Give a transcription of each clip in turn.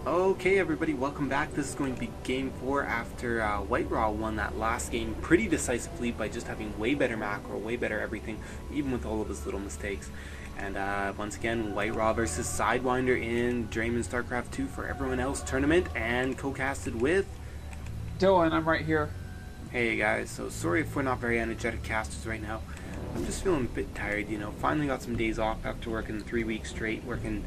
Okay everybody, welcome back. This is going to be game 4 after WhiteRa won that last game pretty decisively by just having way better macro, way better everything, even with all of his little mistakes. And once again, WhiteRa versus Sidewinder in Draemn StarCraft 2 for everyone else tournament, and co-casted with... Dylan, I'm right here. Hey guys, so sorry if we're not very energetic casters right now. I'm just feeling a bit tired, you know. Finally got some days off after working 3 weeks straight, working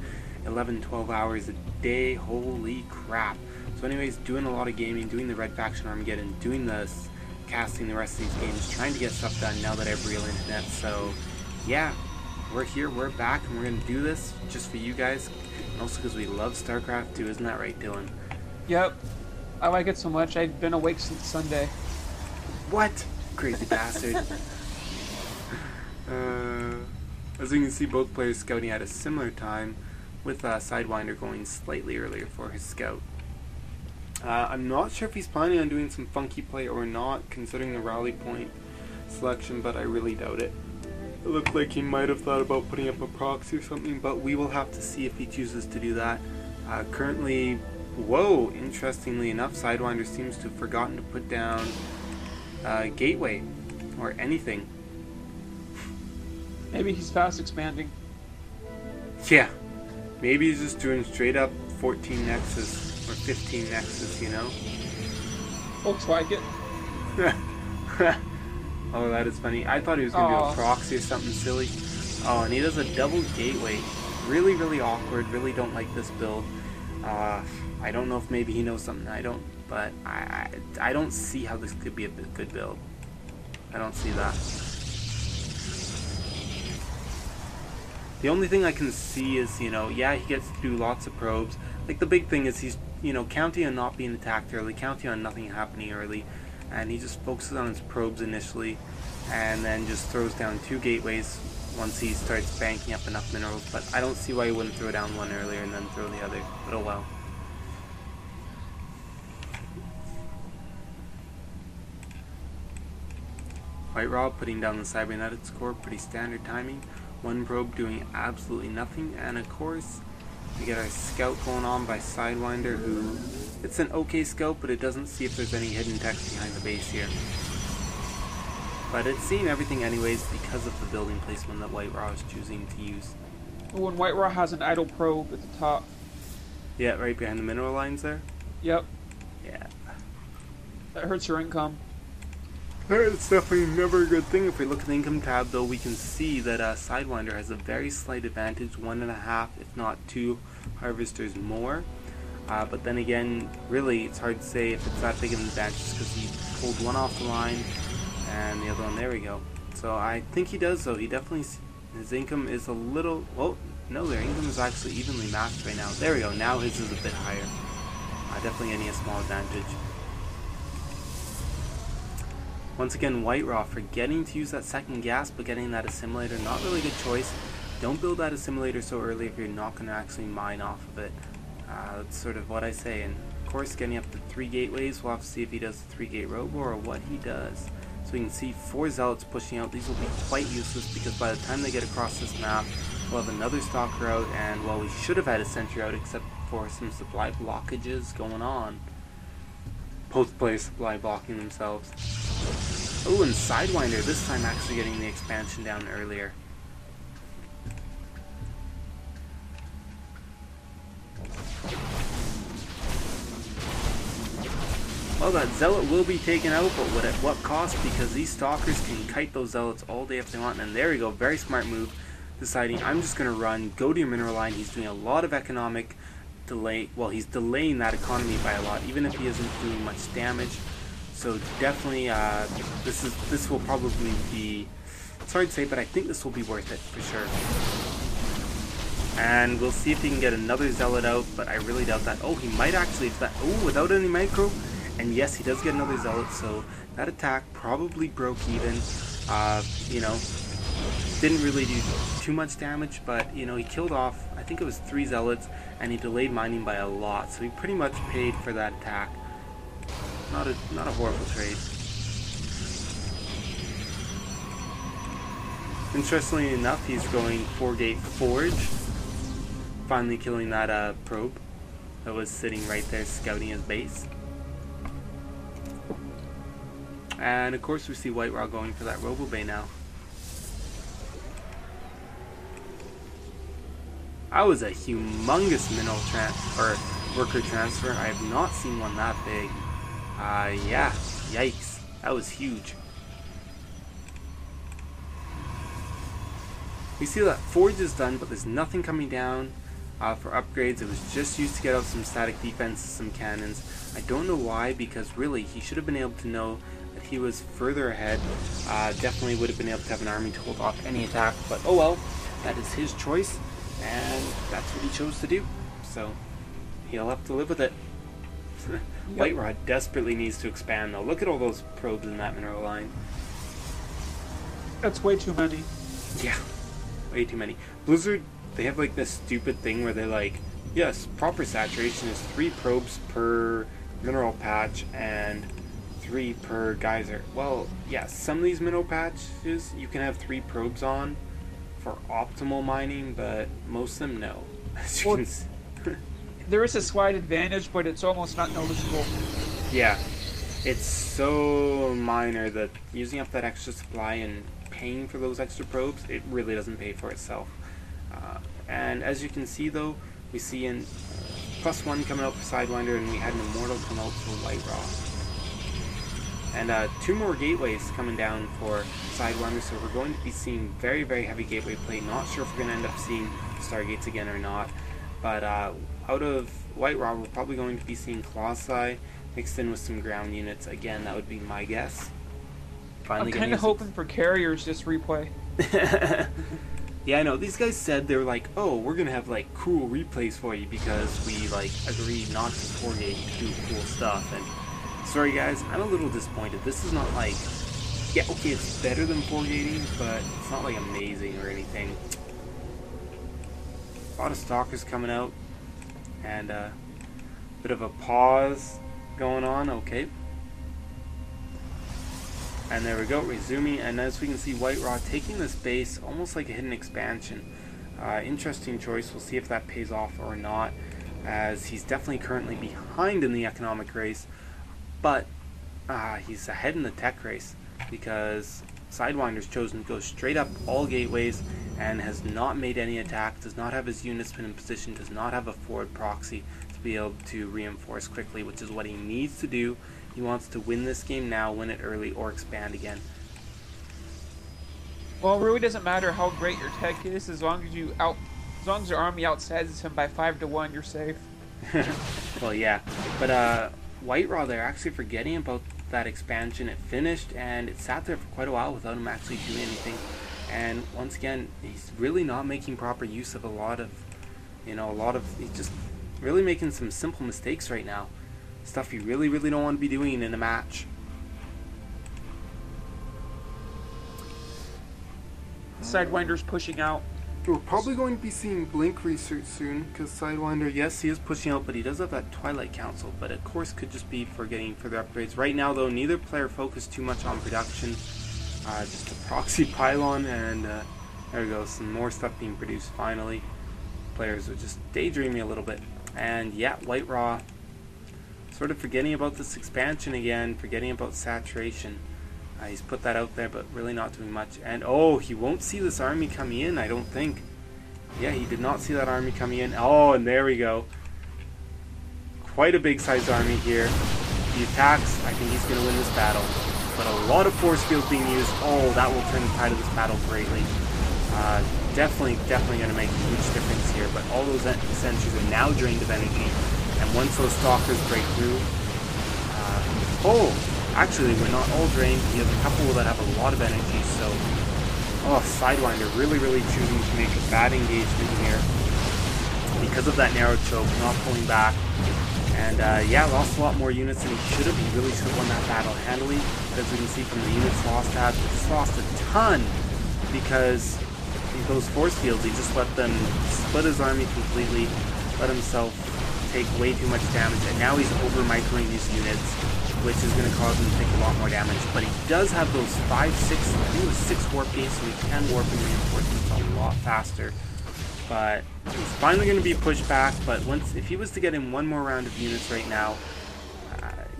11-12 hours a day. Holy crap. So anyways, doing a lot of gaming, doing the Red Faction Armageddon, doing this, casting the rest of these games, trying to get stuff done now that I have real internet. So yeah, we're here, we're back, and we're going to do this just for you guys, and also because we love StarCraft 2. Isn't that right, Dylan? Yep. I like it so much. I've been awake since Sunday. What? Crazy bastard. As you can see, both players scouting at a similar time, with Sidewinder going slightly earlier for his scout. I'm not sure if he's planning on doing some funky play or not, considering the rally point selection, but I really doubt it. It looked like he might have thought about putting up a proxy or something, but we will have to see if he chooses to do that. Currently, whoa, interestingly enough, Sidewinder seems to have forgotten to put down Gateway or anything. Maybe he's fast expanding. Yeah. Maybe he's just doing straight up 14 Nexus or 15 Nexus, you know? Looks like it. Oh, that is funny. I thought he was going to do a proxy or something silly. Oh, and he does a double gateway. Really, really awkward. Really don't like this build. I don't know if maybe he knows something I don't, but I don't see how this could be a good build. I don't see that. The only thing I can see is, you know, yeah, he gets to do lots of probes. Like, the big thing is he's, you know, counting on not being attacked early, counting on nothing happening early, and he just focuses on his probes initially, and then just throws down 2 gateways once he starts banking up enough minerals. But I don't see why he wouldn't throw down one earlier and then throw the other, but oh well. WhiteRa putting down the cybernetics core, pretty standard timing. 1 probe doing absolutely nothing, and of course we get our scout going on by Sidewinder, who, it's an okay scout, but it doesn't see if there's any hidden text behind the base here. But it's seeing everything anyways because of the building placement that WhiteRa is choosing to use. When WhiteRa has an idle probe at the top. Yeah, right behind the mineral lines there? Yep. Yeah. That hurts your income. It's definitely never a good thing. If we look at the income tab, though, we can see that Sidewinder has a very slight advantage, 1.5, if not 2 harvesters more. But then again, really, it's hard to say if it's that big of an advantage because he pulled one off the line and the other one, there we go. So I think he does, though. He definitely, his income is a little, well, no, their income is actually evenly matched right now. There we go, now his is a bit higher. Definitely getting a small advantage. Once again, WhiteRa forgetting to use that second gas, but getting that assimilator, not really a good choice. Don't build that assimilator so early if you're not going to actually mine off of it. That's sort of what I say. And of course, getting up to 3 gateways, we'll have to see if he does the 3-gate robo or what he does. So we can see 4 zealots pushing out. These will be quite useless because by the time they get across this map, we'll have another stalker out, and well, we should have had a sentry out except for some supply blockages going on. Both players supply blocking themselves. Oh, and Sidewinder this time actually getting the expansion down earlier. Well, that zealot will be taken out, but at what cost? Because these stalkers can kite those zealots all day if they want. And there we go, very smart move, deciding I'm just going to run, go to your mineral line. He's doing a lot of economic delay. Well, he's delaying that economy by a lot, even if he isn't doing much damage. So definitely, this will probably be, it's hard to say, but I think this will be worth it for sure. And we'll see if he can get another zealot out, but I really doubt that. Oh, he might actually, oh, without any micro. And yes, he does get another zealot, so that attack probably broke even. You know, didn't really do too much damage, but you know, he killed off, I think it was 3 zealots, and he delayed mining by a lot, so he pretty much paid for that attack. Not a horrible trade. Interestingly enough, he's going 4-gate forge, finally killing that probe. that was sitting right there scouting his base. And of course we see WhiteRa going for that Robo Bay now. That was a humongous mineral worker transfer. I have not seen one that big. Yeah, yikes. That was huge. We see that Forge is done, but there's nothing coming down for upgrades. It was just used to get out some static defense, some cannons. I don't know why, because really he should have been able to know that he was further ahead. Definitely would have been able to have an army to hold off any attack, but oh well, that is his choice, and that's what he chose to do. So he'll have to live with it. WhiteRa desperately needs to expand though. Look at all those probes in that mineral line. That's way too many. Yeah. Way too many. Blizzard, they have like this stupid thing where they're like, yes, proper saturation is 3 probes per mineral patch and 3 per geyser. Well, yeah, some of these mineral patches you can have 3 probes on for optimal mining, but most of them no. As you can see. There is a slight advantage, but it's almost not noticeable. Yeah, it's so minor that using up that extra supply and paying for those extra probes, it really doesn't pay for itself. And as you can see though, we see in +1 coming out for Sidewinder, and we had an Immortal come out for WhiteRa. And 2 more gateways coming down for Sidewinder, so we're going to be seeing very, very heavy gateway play. Not sure if we're going to end up seeing Stargates again or not, but out of WhiteRa, we're probably going to be seeing Colossi mixed in with some ground units. Again, that would be my guess. Finally, I'm kind of hoping for carriers this replay. Yeah, I know. These guys said they were like, oh, we're going to have like cool replays for you because we like agreed not to forgate to do cool stuff. And sorry guys, I'm a little disappointed. This is not like, yeah, okay, it's better than forgating, but it's not like amazing or anything. A lot of stalkers coming out, and a bit of a pause going on. Okay. And there we go, resuming, and as we can see, WhiteRa taking this base almost like a hidden expansion. Interesting choice. We'll see if that pays off or not, as he's definitely currently behind in the economic race, but he's ahead in the tech race because Sidewinder's chosen to go straight up all gateways and has not made any attack, does not have his units been in position, does not have a forward proxy to be able to reinforce quickly, which is what he needs to do. He wants to win this game now, win it early, or expand again. Well, it really doesn't matter how great your tech is, as long as your army outsizes him by 5 to 1, you're safe. Well, yeah, but WhiteRa, they're actually forgetting about that expansion. It finished, and it sat there for quite a while without him actually doing anything. And once again, he's really not making proper use of he's just really making some simple mistakes right now. Stuff you really, really don't want to be doing in a match. Sidewinder's pushing out. We're probably going to be seeing Blink research soon, because Sidewinder, yes, he is pushing out, but he does have that Twilight Council, but of course could just be for getting further upgrades. Right now, though, neither player focused too much on production. Just a proxy pylon, and there we go, some more stuff being produced finally. Players are just daydreaming a little bit. And yeah, WhiteRa sort of forgetting about this expansion again, forgetting about saturation. He's put that out there, but really not doing much. And oh, he won't see this army coming in, I don't think. Yeah, he did not see that army coming in. Oh, and there we go. Quite a big sized army here. He attacks. I think he's going to win this battle. But a lot of force fields being used. Oh, that will turn the tide of this battle greatly. Definitely going to make a huge difference here. But all those sentries are now drained of energy. And once those stalkers break through... actually, we're not all drained. He has a couple that have a lot of energy, so... Oh, Sidewinder really choosing to make a bad engagement here. Because of that narrow choke, not pulling back. And, yeah, lost a lot more units than he should have. He really should have won that battle handily. But as we can see from the units lost tabs, he just lost a ton. Because those force fields, he just let them split his army completely, let himself take way too much damage, and now he's over-microing his units, which is going to cause him to take a lot more damage. But he does have those 5, 6, I think it was 6 warp gates, so he can warp and reinforcements a lot faster. but he's finally going to be pushed back. But if he was to get in one more round of units right now,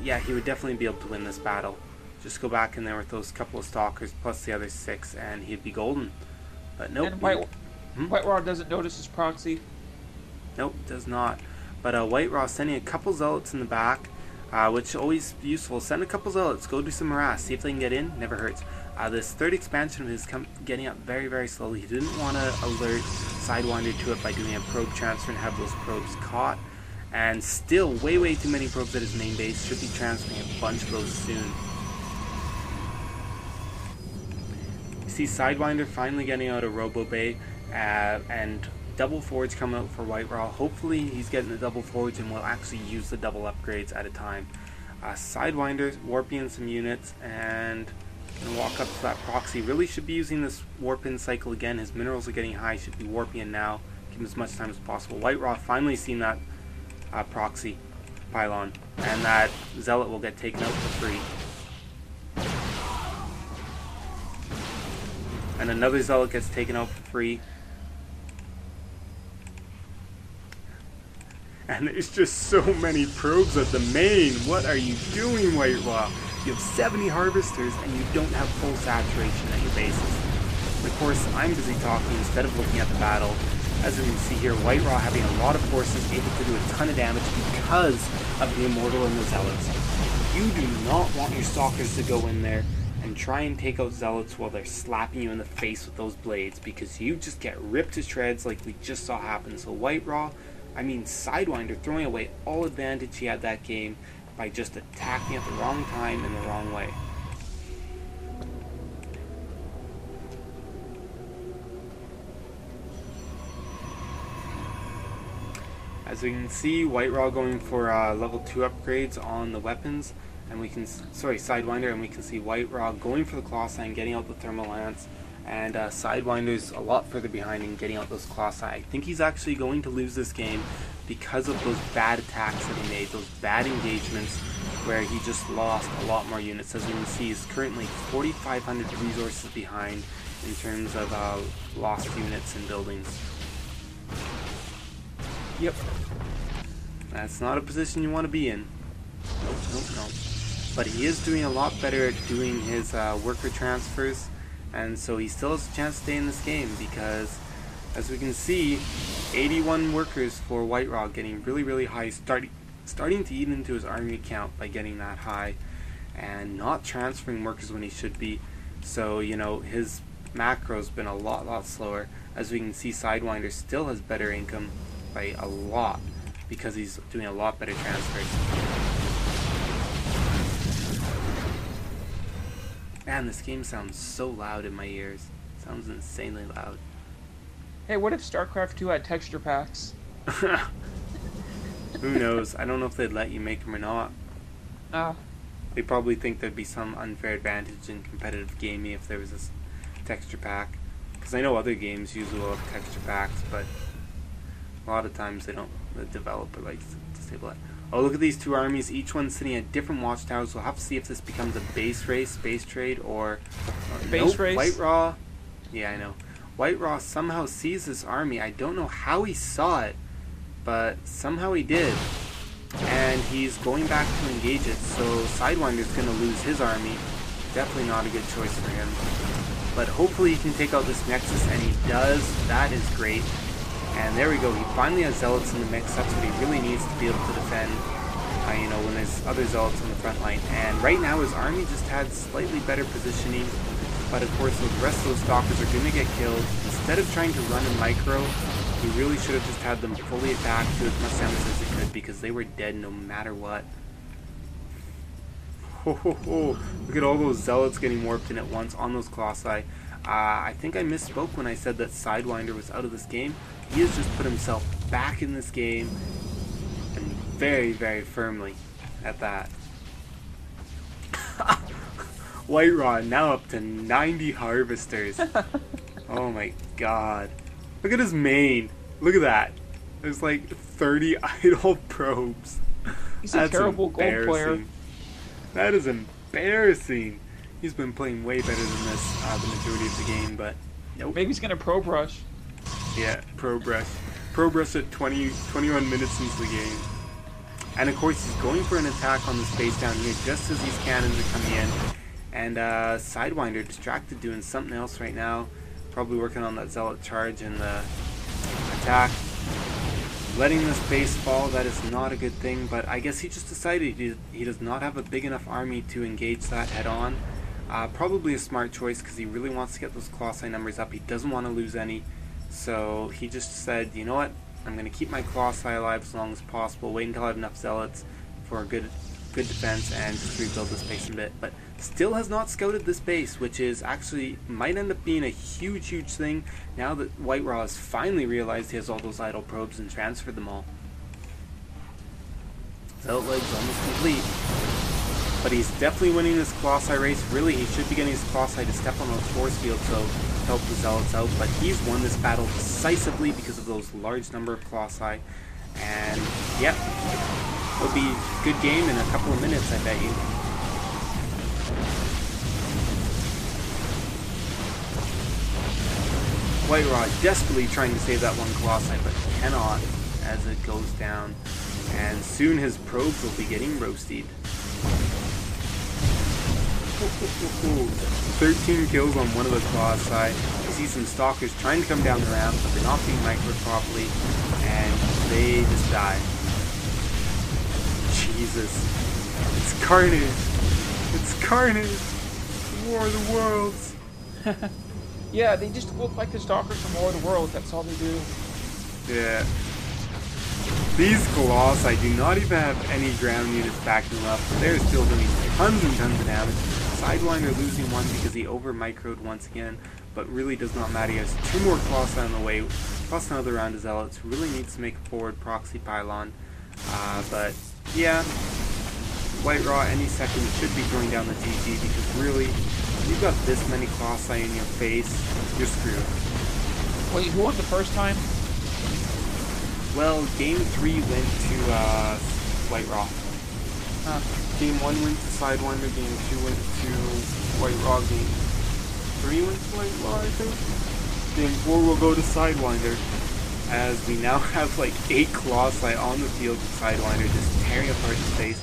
yeah, he would definitely be able to win this battle. Just go back in there with those couple of stalkers plus the other 6 and he'd be golden. But nope. And WhiteRa doesn't notice his proxy. Nope, does not. But WhiteRa sending a couple zealots in the back, which always useful. Send a couple zealots, go do some harass, see if they can get in, never hurts. This third expansion of his getting up very, very slowly. He didn't want to alert Sidewinder to it by doing a probe transfer and have those probes caught. And still, way, way too many probes at his main base. Should be transferring a bunch of those soon. You see Sidewinder finally getting out of Robo Bay, and double forge coming out for WhiteRa. Hopefully he's getting the double forge and will actually use the double upgrades at a time. Sidewinder warping some units and gonna walk up to that proxy. Really should be using this warp in cycle again. His minerals are getting high, should be warping in now. Give him as much time as possible. WhiteRa finally seen that proxy pylon, and that zealot will get taken out for free. And another zealot gets taken out for free. And there's just so many probes at the main. What are you doing, WhiteRa? You have 70 harvesters and you don't have full saturation at your bases. And of course, I'm busy talking instead of looking at the battle. As you can see here, WhiteRa having a lot of forces, able to do a ton of damage because of the Immortal and the Zealots. You do not want your Stalkers to go in there and try and take out Zealots while they're slapping you in the face with those blades, because you just get ripped to shreds like we just saw happen. So WhiteRa, I mean Sidewinder, throwing away all advantage he had that game by just attacking at the wrong time in the wrong way. As we can see, WhiteRa going for level 2 upgrades on the weapons, and we can, Sidewinder, and we can see WhiteRa going for the Colossi and getting out the Thermal Lance, and Sidewinder's a lot further behind in getting out those Colossi. I think he's actually going to lose this game because of those bad attacks that he made, those bad engagements where he just lost a lot more units. As we can see, he's currently 4,500 resources behind in terms of lost units and buildings. Yep. That's not a position you want to be in. Nope, nope, nope. But he is doing a lot better at doing his worker transfers, and so he still has a chance to stay in this game because, as we can see, 81 workers for WhiteRa, getting really, really high, starting to eat into his army count by getting that high, and not transferring workers when he should be. So, you know, his macro's been a lot slower. As we can see, Sidewinder still has better income by a lot because he's doing a lot better transfers. Man, this game sounds so loud in my ears. It sounds insanely loud. Hey, what if StarCraft 2 had texture packs? Who knows? I don't know if they'd let you make them or not. They probably think there'd be some unfair advantage in competitive gaming if there was this texture pack. Because I know other games usually will have texture packs, but a lot of times they don't. The developer likes to disable it. Oh, look at these two armies, each one sitting at different watchtowers. We'll have to see if this becomes a base race, base trade, or base race. WhiteRa. Yeah, I know. WhiteRa somehow sees this army. I don't know how he saw it, but somehow he did. And he's going back to engage it, so Sidewinder's going to lose his army. Definitely not a good choice for him. But hopefully he can take out this Nexus, and he does. That is great. And there we go, he finally has Zealots in the mix. That's what he really needs to be able to defend, you know, when there's other Zealots on the front line. And right now his army just had slightly better positioning, but of course the rest of those Stalkers are going to get killed. Instead of trying to run in micro, he really should have just had them fully attacked to as much damage as he could, because they were dead no matter what. Look at all those Zealots getting warped in at once on those Colossi. I think I misspoke when I said that Sidewinder was out of this game. He has just put himself back in this game, and very, very firmly at that. WhiteRa now up to 90 harvesters. Oh my god. Look at his main. Look at that. There's like 30 idle probes. He's a terrible gold player. That is embarrassing. He's been playing way better than this the majority of the game, but nope. Maybe he's gonna probe rush. Yeah, Progress at 21 minutes into the game. And of course he's going for an attack on this base down here just as these cannons are coming in. And Sidewinder distracted doing something else right now. Probably working on that Zealot charge and the attack. Letting this base fall, that is not a good thing, but I guess he just decided he does not have a big enough army to engage that head on. Probably a smart choice because he really wants to get those Colossi numbers up. He doesn't want to lose any. So he just said, you know what, I'm going to keep my Colossi alive as long as possible, wait until I have enough Zealots for a good defense, and just rebuild this base a bit. But still has not scouted this base, which is actually might end up being a huge thing now that WhiteRa has finally realized he has all those idle probes and transferred them all. Zealot leg's almost complete. But he's definitely winning this Colossi race. Really, he should be getting his Colossi to step on those force fields so help the Zealots out. But he's won this battle decisively because of those large number of Colossi. And, yep, it'll be a good game in a couple of minutes, I bet you. WhiteRa desperately trying to save that one Colossi, but cannot as it goes down. And soon his probes will be getting roasted. 13 kills on one of the Colossi. I see some Stalkers trying to come down the ramp, but they're not being microed properly, and they just die. Jesus. It's carnage! It's carnage! War of the Worlds! Yeah, they just look like the Stalkers from War of the Worlds, that's all they do. Yeah. These Colossi do not even have any ground units backing them up, but they're still doing tons and tons of damage. Sidewinder losing one because he over-microed once again, but really does not matter. He has two more Colossi on the way, plus another round of Zealots. Really needs to make a forward proxy pylon. But yeah, WhiteRa any second should be throwing down the GG because really, you've got this many Colossi in your face, you're screwed. Wait, who won the first time? Well, game 3 went to WhiteRa. Game 1 went to Sidewinder, game 2 went to WhiteRa, game 3 went to WhiteRa, I think. Game 4 will go to Sidewinder, as we now have like 8 Colossi on the field with Sidewinder just tearing apart the space.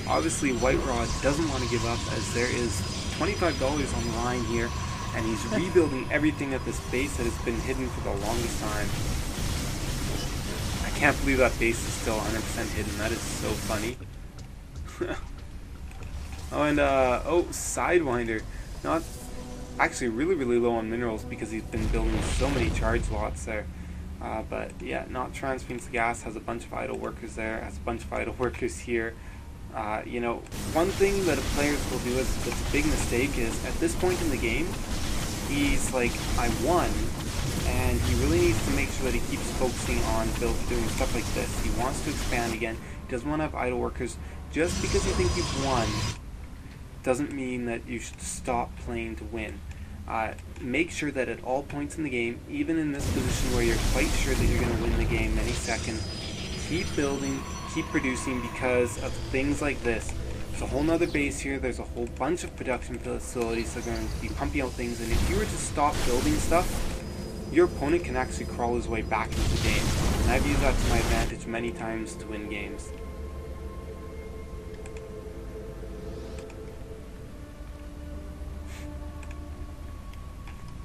Obviously, WhiteRa doesn't want to give up, as there is $25 on the line here, and he's rebuilding everything at this base that has been hidden for the longest time. I can't believe that base is still 100% hidden. That is so funny. Oh, and Sidewinder, not actually really low on minerals because he's been building so many charge lots there. But yeah, not transferring to gas, has a bunch of idle workers there, has a bunch of idle workers here. You know, one thing that players will do that's a big mistake is at this point in the game, he's like, I won, and he really needs to make sure that he keeps focusing on doing stuff like this. He wants to expand again. He doesn't want to have idle workers. Just because you think you've won doesn't mean that you should stop playing to win. Make sure that at all points in the game, even in this position where you're quite sure that you're going to win the game any second, keep building, keep producing, because of things like this. There's a whole nother base here, there's a whole bunch of production facilities that are going to be pumping out things, and if you were to stop building stuff, your opponent can actually crawl his way back into the game. And I've used that to my advantage many times to win games.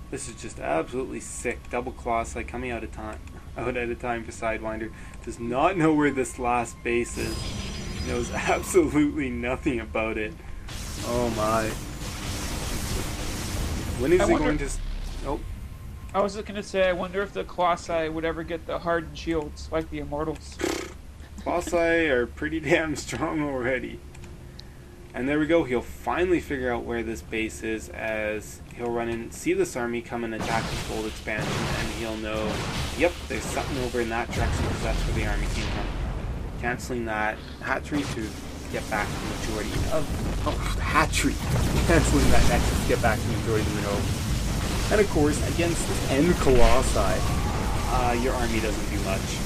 This is just absolutely sick. Double Colossi coming out at a time for Sidewinder. Does not know where this last base is. Knows absolutely nothing about it. Oh my. When is he going to... Oh. I was looking to say, I wonder if the Colossi would ever get the hardened shields, like the Immortals. Colossi are pretty damn strong already. And there we go, he'll finally figure out where this base is, as he'll run in, see this army come and attack this gold expansion, and he'll know, yep, there's something over in that direction, because that's where the army came from. Cancelling that hatchery to get back the majority of... hatchery! Cancelling that nexus to get back the majority of the minerals. And of course, against 10 Colossi, your army doesn't do much,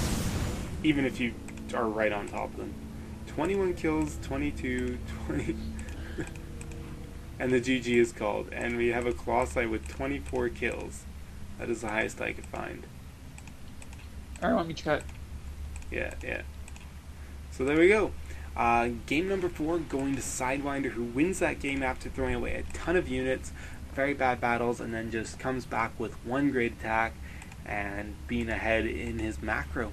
even if you are right on top of them. 21 kills, 22, 20... and the GG is called, and we have a Colossi with 24 kills. That is the highest I could find. Alright, let me check. Yeah. So there we go. Game number 4 going to Sidewinder, who wins that game after throwing away a ton of units, very bad battles, and then just comes back with one great attack and being ahead in his macro.